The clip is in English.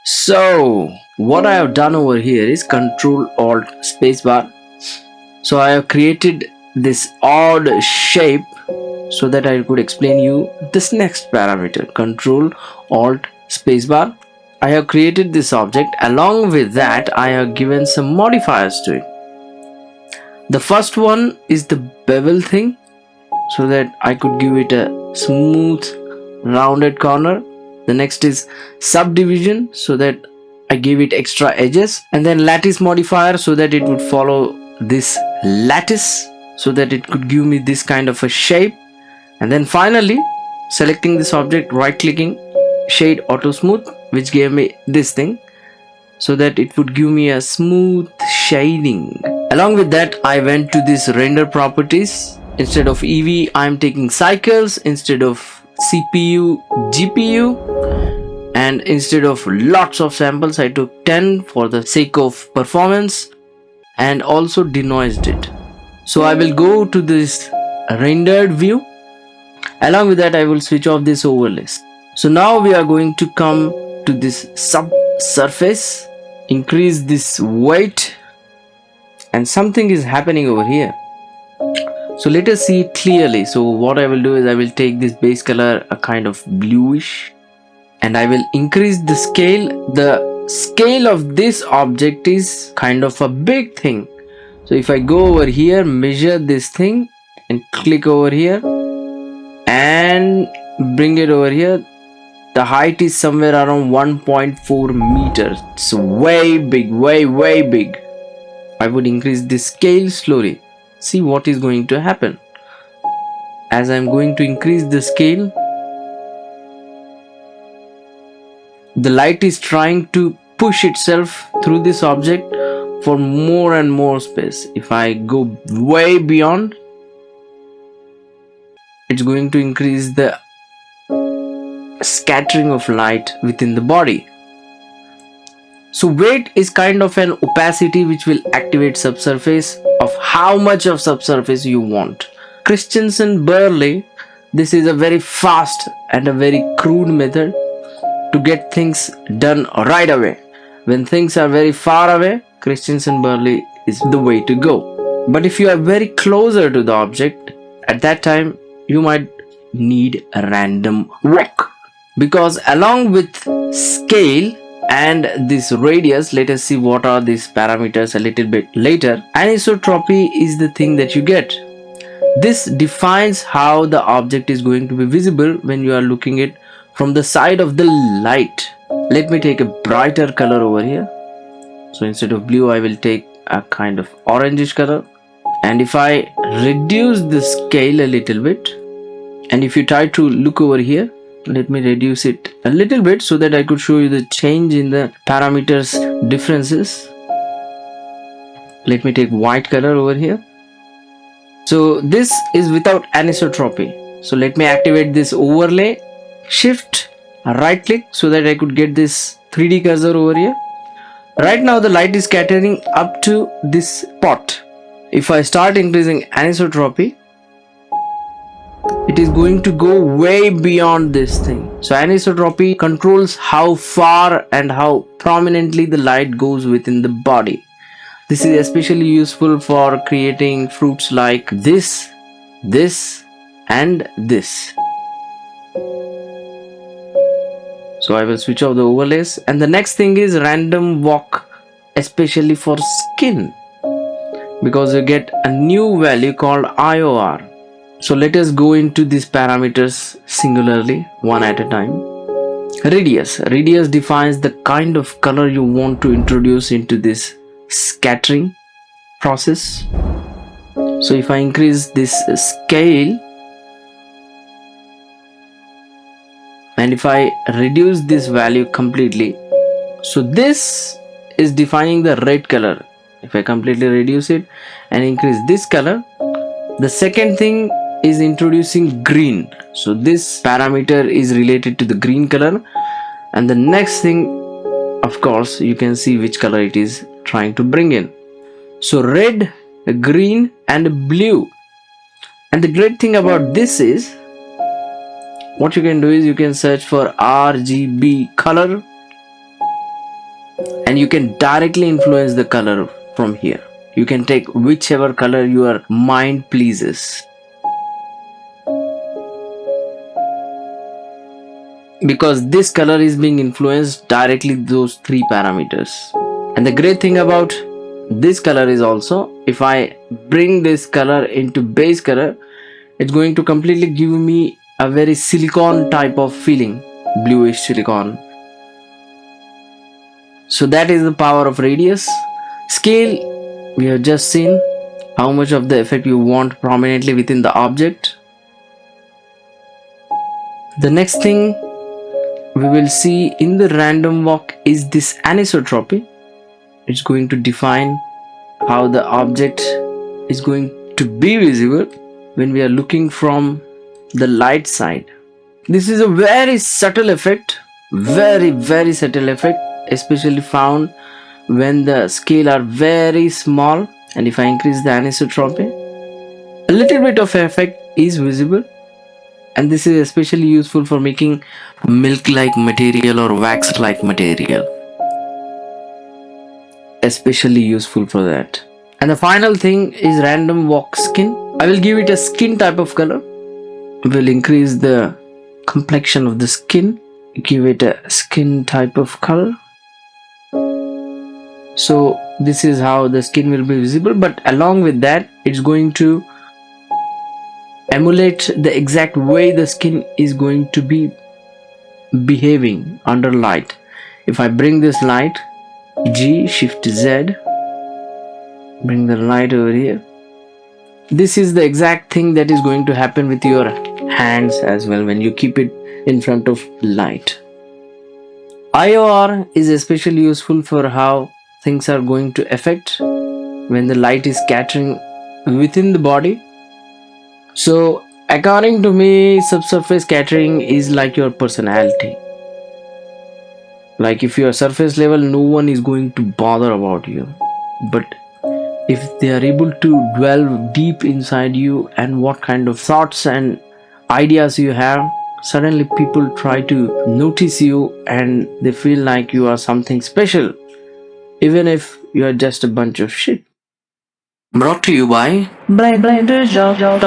So what I have done over here is Control Alt Spacebar. So I have created this odd shape so that I could explain you this next parameter, Control Alt Spacebar. I have created this object. Along with that, I have given some modifiers to it. The first one is the bevel thing, so that I could give it a smooth rounded corner. The next is subdivision, so that I gave it extra edges, and then lattice modifier, so that it would follow this lattice, so that it could give me this kind of a shape. And then finally, selecting this object, right clicking, shade auto smooth, which gave me this thing, so that it would give me a smooth shading. Along with that, I went to this render properties. Instead of EV, I am taking cycles. Instead of CPU, GPU, and instead of lots of samples, I took 10 for the sake of performance, and also denoised it. So I will go to this rendered view. Along with that, I will switch off this overlays. So now we are going to come to this subsurface, increase this weight, and something is happening over here. So let us see it clearly. So what I will do is I will take this base color a kind of bluish, and I will increase the scale. The scale of this object is kind of a big thing. So if I go over here, measure this thing, and click over here and bring it over here, the height is somewhere around 1.4 meters. It's way big, way big. I would increase the scale slowly. See what is going to happen. As I'm going to increase the scale, the light is trying to push itself through this object for more and more space. If I go way beyond, it's going to increase the scattering of light within the body. So weight is kind of an opacity which will activate subsurface of how much of subsurface you want. Christensen-Burley, this is a very fast and a very crude method to get things done right away. When things are very far away, Christensen-Burley is the way to go. But if you are very closer to the object, at that time you might need a random walk. Because along with scale and this radius, let us see what are these parameters a little bit later. Anisotropy is the thing that you get. This defines how the object is going to be visible when you are looking it from the side of the light. Let me take a brighter color over here. So instead of blue, I will take a kind of orangish color. And if I reduce the scale a little bit, and if you try to look over here, let me reduce it a little bit so that I could show you the change in the parameters differences. Let me take white color over here. So this is without anisotropy. So let me activate this overlay, shift, right click so that I could get this 3D cursor over here. Right now the light is scattering up to this spot. If I start increasing anisotropy, it is going to go way beyond this thing. So anisotropy controls how far and how prominently the light goes within the body. This is especially useful for creating fruits like this, and this. So I will switch off the overlays, and the next thing is random walk, especially for skin, because you get a new value called IOR. So let us go into these parameters singularly, one at a time. Radius defines the kind of color you want to introduce into this scattering process. So if I increase this scale, and if I reduce this value completely, so this is defining the red color. If I completely reduce it and increase this color, the second thing is introducing green. So this parameter is related to the green color, and the next thing, of course, you can see which color it is trying to bring in. So red, green, and blue. And the great thing about this is, what you can do is you can search for RGB color, and you can directly influence the color from here. You can take whichever color your mind pleases, because this color is being influenced directly those three parameters. And the great thing about this color is also, if I bring this color into base color, it's going to completely give me a very silicon type of feeling, bluish silicon. So that is the power of radius. Scale, we have just seen how much of the effect you want prominently within the object. The next thing we will see in the random walk is this anisotropy. It's going to define how the object is going to be visible when we are looking from the light side. This is a very subtle effect, very subtle effect, especially found when the scale are very small. And if I increase the anisotropy, a little bit of effect is visible, and this is especially useful for making milk-like material or wax-like material. Especially useful for that. And the final thing is random walk skin. I will give it a skin type of color. Will increase the complexion of the skin, give it a skin type of color. So this is how the skin will be visible, but along with that, it's going to emulate the exact way the skin is going to be behaving under light. If I bring this light, G, Shift Z, bring the light over here. This is the exact thing that is going to happen with your hands as well when you keep it in front of light. IOR is especially useful for how things are going to affect when the light is scattering within the body. So according to me, subsurface scattering is like your personality. Like if you are surface level, no one is going to bother about you. But if they are able to delve deep inside you and what kind of thoughts and ideas you have, suddenly people try to notice you and they feel like you are something special, even if you are just a bunch of shit. Brought to you by blinders.com.